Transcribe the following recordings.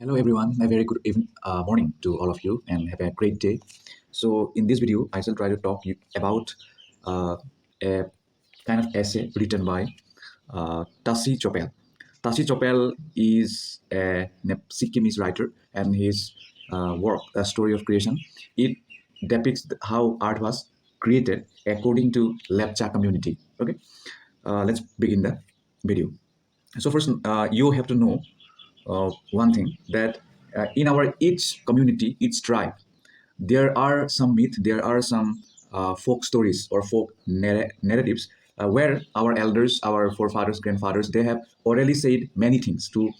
Hello everyone, a very good morning to all of you and have a great day. So in this video, I shall try to talk you about uh, a kind of essay written by Tashi Chophel. Tashi Chophel is a Sikkimese writer, and his work, The Story of Creation, it depicts how art was created according to Lepcha community. Okay, let's begin the video. So first, you have to know one thing that in our each community, each tribe, there are some myth, there are some folk stories or folk narratives where our elders, our forefathers, grandfathers, they have orally said many things to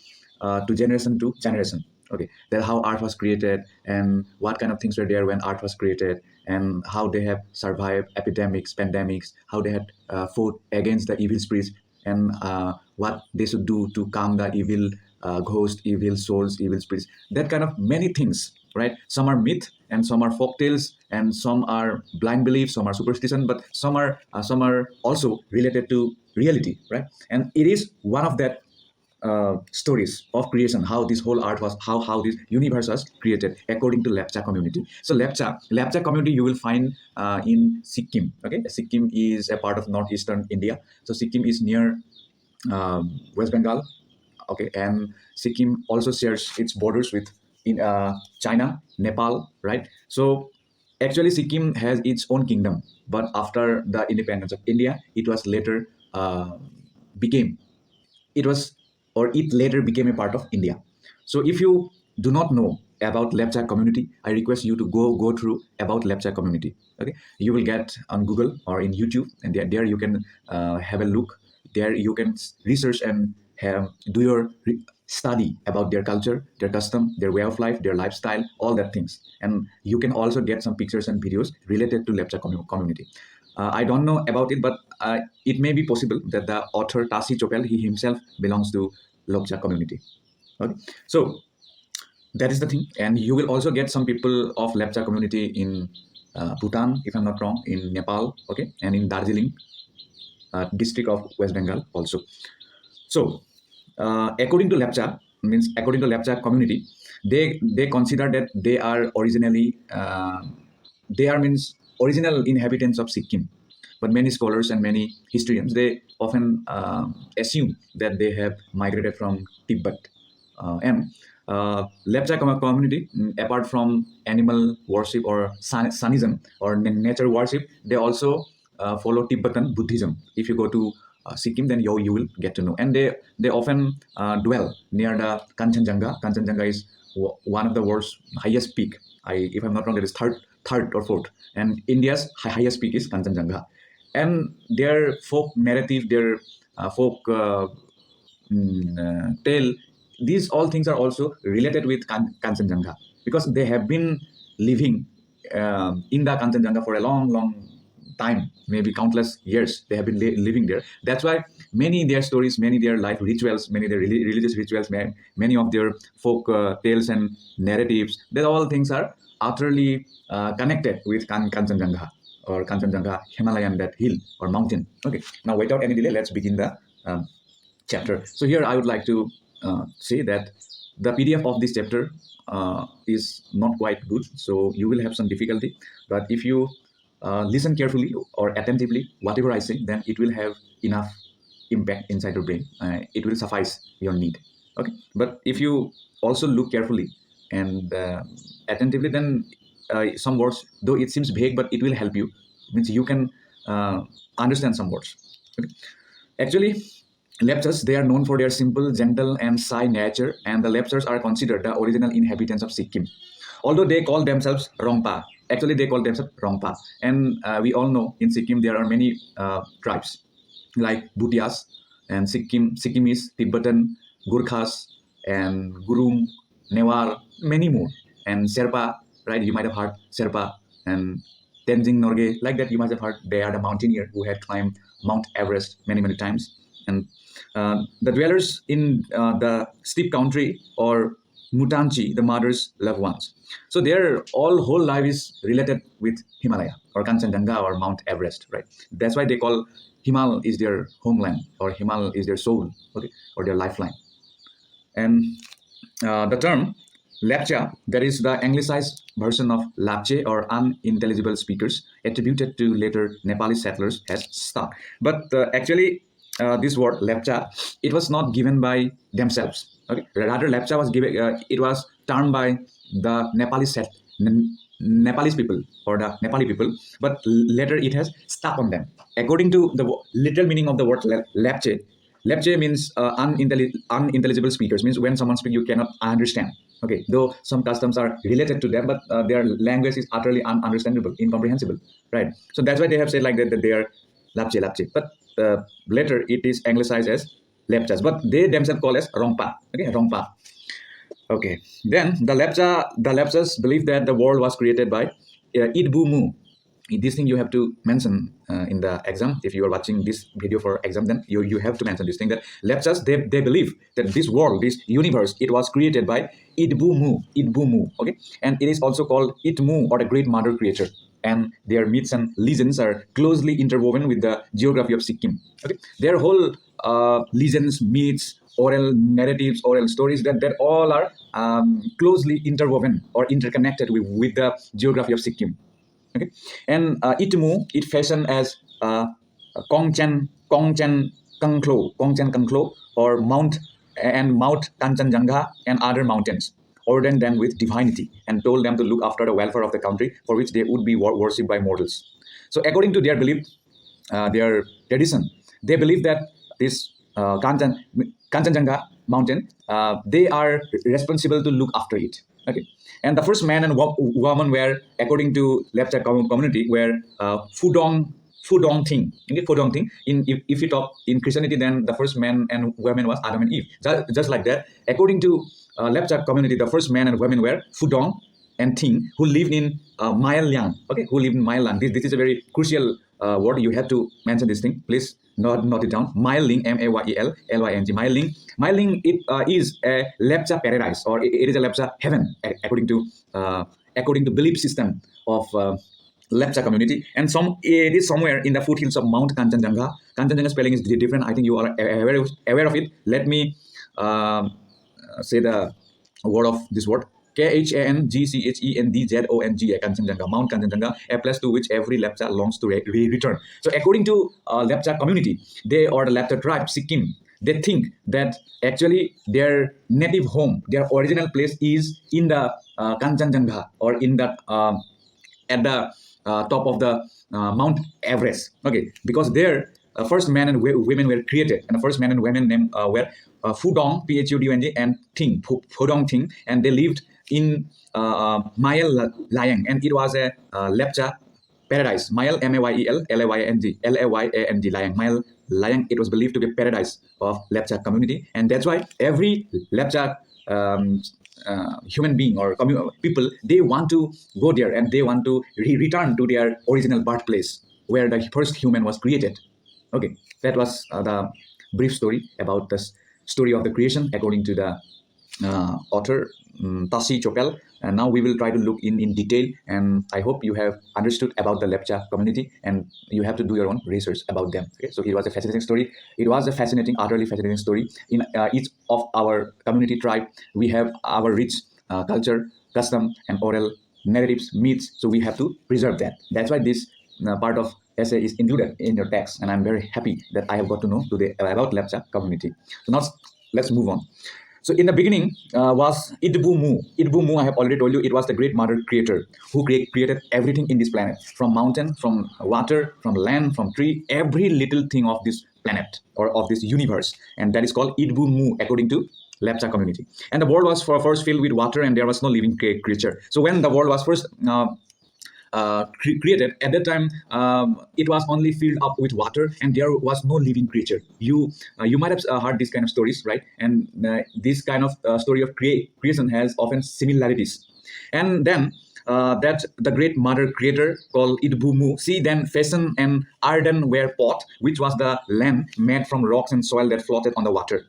generation to generation. Okay, that how art was created and what kind of things were there when art was created and how they have survived epidemics, pandemics, how they had fought against the evil spirits and what they should do to calm the evil ghosts, evil souls, evil spirits. That kind of many things, right? Some are myth and some are folk tales and some are blind belief, some are superstition, but some are also related to reality, right? And it is one of that stories of creation, how this whole art was, how this universe was created according to Lepcha community. So Lepcha community you will find in Sikkim. Okay, Sikkim is a part of northeastern India. So Sikkim is near West Bengal. Okay, and Sikkim also shares its borders with in China, Nepal, right? So actually, Sikkim has its own kingdom, but after the independence of India, it was later became it was or it later became a part of India. So if you do not know about Lepcha community, I request you to go through about Lepcha community. Okay, you will get on Google or in YouTube, and there you can have a look. There you can research and do your study about their culture, their custom, their way of life, their lifestyle, all that things. And you can also get some pictures and videos related to Lepcha community. I don't know about it, but it may be possible that the author Tashi Chophel, he himself belongs to Lepcha community. Okay, so that is the thing, and you will also get some people of Lepcha community in Bhutan, if I'm not wrong, in Nepal, okay, and in Darjeeling district of West Bengal also. So, according to Lepcha, means according to Lepcha community, they consider that they are originally they are means original inhabitants of Sikkim, but many scholars and many historians they often assume that they have migrated from Tibet and Lepcha community, apart from animal worship or sunism or nature worship, they also follow Tibetan Buddhism. If you go to Sikkim, then you will get to know. And they often dwell near the Kanchenjunga. Kanchenjunga is one of the world's highest peak. If I'm not wrong, it is third or fourth. And India's highest peak is Kanchenjunga. And their folk narrative, their folk tale, these all things are also related with Kanchenjunga because they have been living in the Kanchenjunga for a long time, maybe countless years. They have been living there. That's why many their stories, many their life rituals, many their religious rituals, many of their folk tales and narratives, that all things are utterly connected with Kanchenjunga or Kanchenjunga Himalayan, that hill or mountain. Okay, now without any delay, let's begin the chapter. So here I would like to say that the PDF of this chapter is not quite good, so you will have some difficulty. But if you listen carefully or attentively, whatever I say, then it will have enough impact inside your brain. It will suffice your need. Okay, but if you also look carefully and attentively, then some words, though it seems vague, but it will help you. Means you can understand some words. Okay. Actually, Lepchas, they are known for their simple, gentle, and shy nature, and the Lepchas are considered the original inhabitants of Sikkim. Although they call themselves Rongpa, actually they call themselves Rongpa. And we all know in Sikkim there are many tribes like Bhutias and Sikkimese, Tibetan, Gurkhas, and Gurung, Newar, many more. And Sherpa, right? You might have heard Sherpa and Tenzing Norgay, like that you might have heard. They are the mountaineer who had climbed Mount Everest many times. And the dwellers in the steep country or Mutanchi, the mother's loved ones. So their whole life is related with Himalaya or Kanchenjunga or Mount Everest, right? That's why they call Himal is their homeland or Himal is their soul, okay, or their lifeline. And the term Lepcha, that is the anglicized version of Lapche or unintelligible speakers, attributed to later Nepali settlers, has stuck. But actually, this word Lepcha, it was not given by themselves. Okay, rather Lepcha was given. It was termed by the Nepalese people or the Nepali people, but later it has stuck on them. According to the literal meaning of the word Lepche, Lepche means unintelligible speakers, means when someone speaks, you cannot understand. Okay, though some customs are related to them, but their language is utterly ununderstandable, incomprehensible, right? So that's why they have said like that, that they are Lapche. But later it is anglicized as Lepchas, but they themselves call as Rongpa. Okay, Rongpa. Okay, then the Lepchas believe that the world was created by Idbu. This thing you have to mention in the exam. If you are watching this video for exam, then you have to mention this thing, that Lepchas, they believe that this world, this universe, it was created by Idbu. Okay, and it is also called Itmu, or the great mother creator, and their myths and legends are closely interwoven with the geography of Sikkim. Okay, their whole legends, myths, oral narratives, oral stories, that all are closely interwoven or interconnected with the geography of Sikkim. Okay, and Itumu, it fashioned as Kongchen Kangklo, or Mount Kanchenjunga and other mountains, ordained them with divinity and told them to look after the welfare of the country, for which they would be worshipped by mortals. So, according to their belief, their tradition, they believe that this Kanchenjunga mountain, they are responsible to look after it. Okay, and the first man and woman were, according to Lepcha community, were Fudong thing. Okay, Fudong thing. If you talk in Christianity, then the first man and woman was Adam and Eve. Just like that, according to Lepcha community, the first man and women were Fudong and Ting, who lived in Mayalyang. Okay, who lived in Mayalyang. This is a very crucial word. You have to mention this thing. Please note it down. Mayling, Mayellyng. Mayling, it is a Lepcha paradise, or it is a Lepcha heaven, according to belief system of Lepcha community. And it is somewhere in the foothills of Mount Kanchenjunga. Kanchenjunga spelling is different. I think you are aware of it. Let me say the word of this word. Kangchendonga, Kanchenjunga, Mount Kanchenjunga, a place to which every Lepcha longs to return. So, according to Lepcha community, they, or the Lepcha tribe, Sikkim, they think that actually their native home, their original place, is in the Kanchenjunga, or in the at the top of the Mount Everest. Okay, because there first men and women were created, and the first men and women named were Fudong, Phudong, and Ting, Fudong Ting, and they lived in Mayalyang, and it was a Lepcha paradise. Mayel, Layang, Layang. It was believed to be a paradise of Lepcha community, and that's why every Lepcha human being or people, they want to go there, and they want to return to their original birthplace where the first human was created. Okay, that was the brief story about the story of the creation according to the author Tashi, Chophel. And now we will try to look in detail, and I hope you have understood about the Lepcha community, and you have to do your own research about them. Okay? So it was a fascinating story. It was a fascinating, utterly fascinating story. In each of our community tribe, we have our rich culture, custom, and oral narratives, myths. So we have to preserve that. That's why this part of essay is included in your text, and I'm very happy that I have got to know today about Lepcha community. So now let's move on. So in the beginning was Idbu. I have already told you, it was the great mother creator who created everything in this planet, from mountain, from water, from land, from tree, every little thing of this planet or of this universe. And that is called Idbu, according to Lepcha community. And the world was first filled with water, and there was no living creature. So when the world was first created, at that time it was only filled up with water, and there was no living creature. You might have heard these kind of stories, right? And this kind of story of creation has often similarities. And then that the great mother creator called Idbu, she then fashioned an earthenware pot, which was the land made from rocks and soil that floated on the water.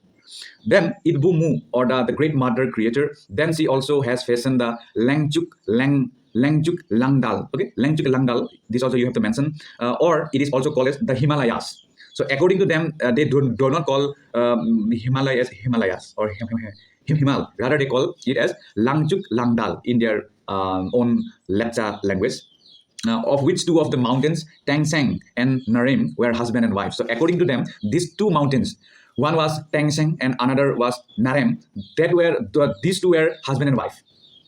Then Idbu, or the great mother creator, then she also has fashioned the Langchuk Langdal. Okay, Langchuk Langdal. This also you have to mention, or it is also called as the Himalayas. So according to them, they do not call Himalayas or Himal. Rather, they call it as Langjuk Langdal in their own Lepcha language. Of which two of the mountains, Tangsang and Narim, were husband and wife. So according to them, these two mountains, one was Tangsang and another was Narem, these two were husband and wife.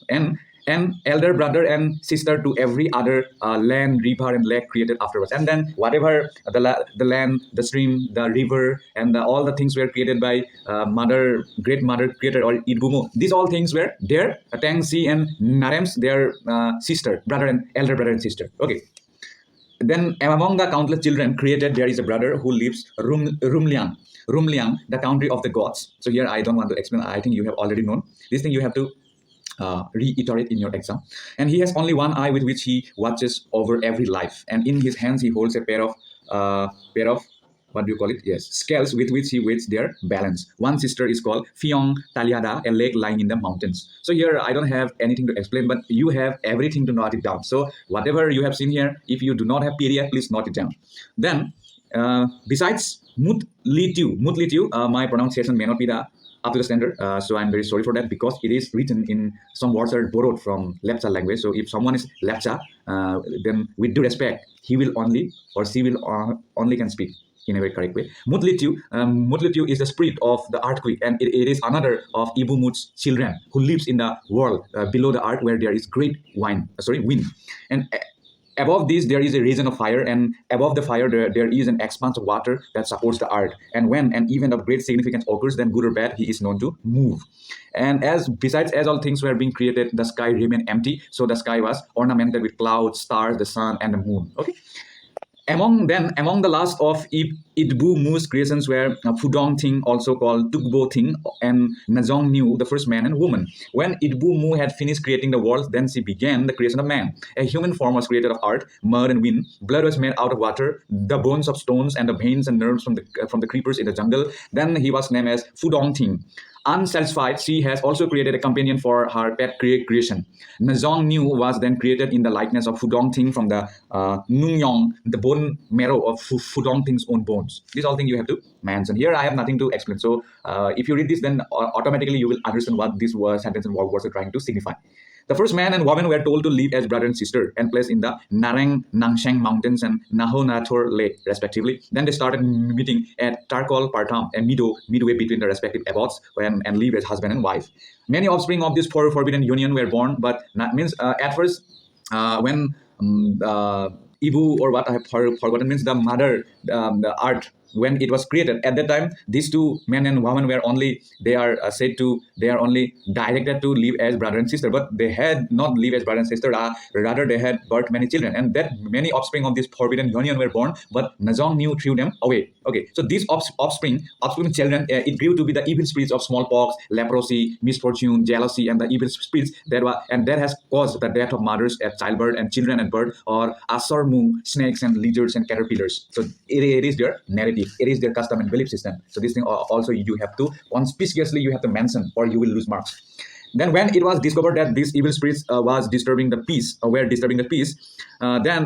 And an elder brother and sister to every other land, river, and lake created afterwards. And then whatever the land, the stream, the river, and all the things were created by great mother creator or Itumbu. These all things were there. Tangsi and Narem's their sister, brother and elder brother and sister. Okay. Then among the countless children created, there is a brother who lives Rumliang, the country of the gods. So here I don't want to explain. I think you have already known. This thing you have to reiterate in your exam. And he has only one eye with which he watches over every life. And in his hands he holds a pair of what do you call it? Yes, scales with which he weighs their balance. One sister is called Fiong Taliada, a lake lying in the mountains. So here I don't have anything to explain, but you have everything to note it down. So whatever you have seen here, if you do not have PDF, please note it down. Then besides Mutlitu, my pronunciation may not be up to the standard, so I'm very sorry for that, because it is written in some words are borrowed from Lepcha language. So if someone is Lepcha, then with due respect, he will only or she will only can speak in a very correct way. Mutlitu is the spirit of the earthquake, and it is another of Ibumut's children who lives in the world below the earth where there is great wind. And above this, there is a region of fire, and above the fire, there is an expanse of water that supports the earth. And when an event of great significance occurs, then good or bad, he is known to move. And as all things were being created, the sky remained empty. So the sky was ornamented with clouds, stars, the sun, and the moon. Okay. Among the last of Itumbu's creations were Pudong Ting, also called Tukbo Ting, and Najong New, the first man and woman. When Itumbu had finished creating the world, then she began the creation of man. A human form was created of earth, mud, and wind. Blood was made out of water, the bones of stones, and the veins and nerves from the creepers in the jungle. Then he was named as Pudong Ting. Unsatisfied, she has also created a companion for her pet creation. Najong New was then created in the likeness of Pudong Ting from the Nungyong, the bone marrow of Pudong Ting's own bones. These all things you have to mention. Here I have nothing to explain. So if you read this, then automatically you will understand what these sentence and words are trying to signify. The first man and woman were told to live as brother and sister and placed in the Narang Nangsheng mountains and Naho Nathor lake, respectively. Then they started meeting at Tarkol Partam, a midway between the respective abodes, and live as husband and wife. Many offspring of this forbidden union were born, but at first, when Ibu, or what I have forgotten, means the mother, the earth, when it was created, at that time, these two men and women were only, they are only directed to live as brother and sister, but they had not lived as brother and sister, rather they had birthed many children, and that many offspring of this forbidden union were born, but Najong New threw them away. Okay, so these offspring children, it grew to be the evil spirits of smallpox, leprosy, misfortune, jealousy, and the evil spirits that has caused the death of mothers at childbirth and children at birth, or Asarmu, snakes and lizards and caterpillars. So it is their narrative. It is their custom and belief system. So this thing also you have to conspicuously you have to mention, or you will lose marks. Then when it was discovered that these evil spirits were disturbing the peace, then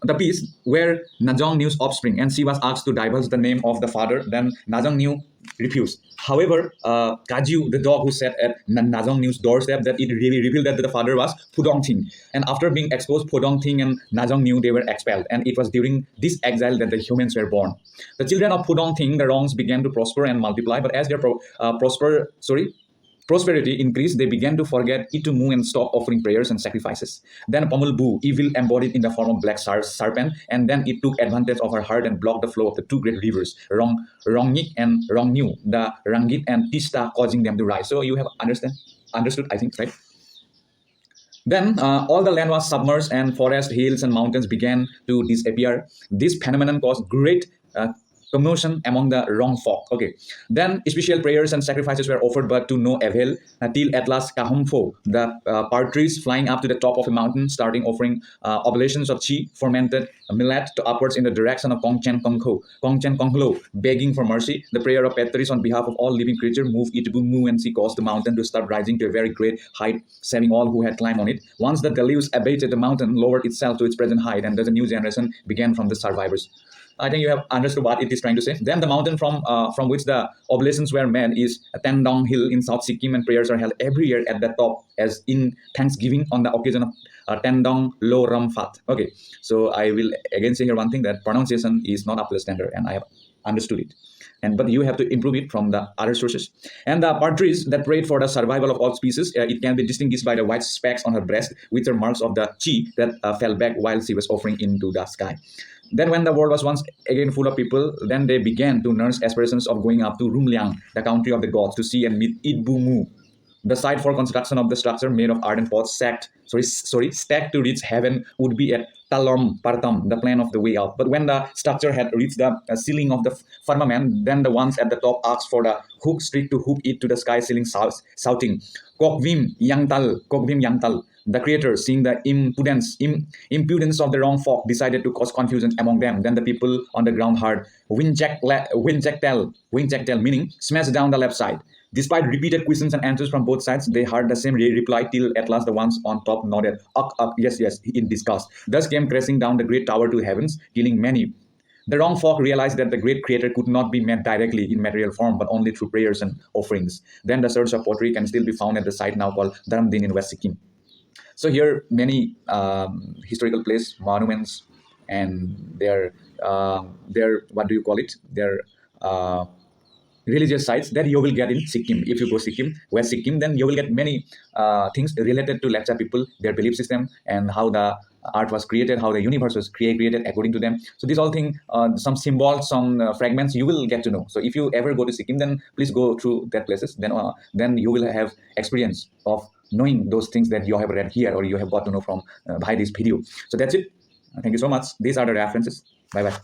the peace were Najong New's offspring, and she was asked to divulge the name of the father. Then Najong New refused. However, Kaju, the dog who sat at Najong New's doorstep, that it really revealed that the father was Pudong Ting. And after being exposed, Pudong Ting and Najong New, they were expelled. And it was during this exile that the humans were born. The children of Pudong Ting, the wrongs began to prosper and multiply, but as their prosperity increased, they began to forget Itumbu and stop offering prayers and sacrifices. Then Pamulbu, evil embodied in the form of black serpent, and then it took advantage of her heart and blocked the flow of the two great rivers, Rongnik and Rongnu, the Rangit and Tista, causing them to rise. So you have understood, I think, right? Then all the land was submerged, and forests, hills, and mountains began to disappear. This phenomenon caused great commotion among the wrong folk. Okay. Then special prayers and sacrifices were offered, but to no avail, till at last Kahumfo, the partridge flying up to the top of a mountain, starting offering oblations of chi, fermented millet, to upwards in the direction of Kongchen Konghlo, begging for mercy. The prayer of Petris on behalf of all living creatures moved Itumbu, and she caused the mountain to start rising to a very great height, saving all who had climbed on it. Once the deluge abated, the mountain lowered itself to its present height, and thus a new generation began from the survivors. I think you have understood what it is trying to say. Then the mountain from which the oblations were made is Tendong Hill in South Sikkim, and prayers are held every year at the top as in thanksgiving on the occasion of Tendong Lo Ram Fat. Okay, so I will again say here one thing, that pronunciation is not up to the standard, and I have understood it. And but you have to improve it from the other sources. And the partridge that prayed for the survival of all species, it can be distinguished by the white specks on her breast, which are marks of the chi that fell back while she was offering into the sky. Then, when the world was once again full of people, then they began to nurse aspirations of going up to Rumliang, the country of the gods, to see and meet Itumbu. The site for construction of the structure, made of ardent pots, stacked to reach heaven, would be at Talom Partam, the plan of the way out. But when the structure had reached the ceiling of the firmament, then the ones at the top asked for the hook stick to hook it to the sky ceiling, shouting, Kokvim Yangtal, Kokvim Yangtal. The creator, seeing the impudence of the wrong folk, decided to cause confusion among them. Then the people on the ground heard Winjektel, meaning smash down the left side. Despite repeated questions and answers from both sides, they heard the same reply till at last the ones on top nodded, yes, in disgust. Thus came crashing down the great tower to heavens, killing many. The wrong folk realized that the great creator could not be met directly in material form, but only through prayers and offerings. Then the shards of pottery can still be found at the site now called Dharamdin in West Sikkim. So here, many historical places, monuments, and their what do you call it? Their religious sites that you will get in Sikkim. If you go Sikkim, West Sikkim, then you will get many things related to Lepcha people, their belief system, and how the art was created, how the universe was created according to them. So these all things, some symbols, some fragments, you will get to know. So if you ever go to Sikkim, then please go through that places. Then you will have experience of knowing those things that you have read here or you have got to know from by this video. So that's it. Thank you so much. These are the references. Bye bye.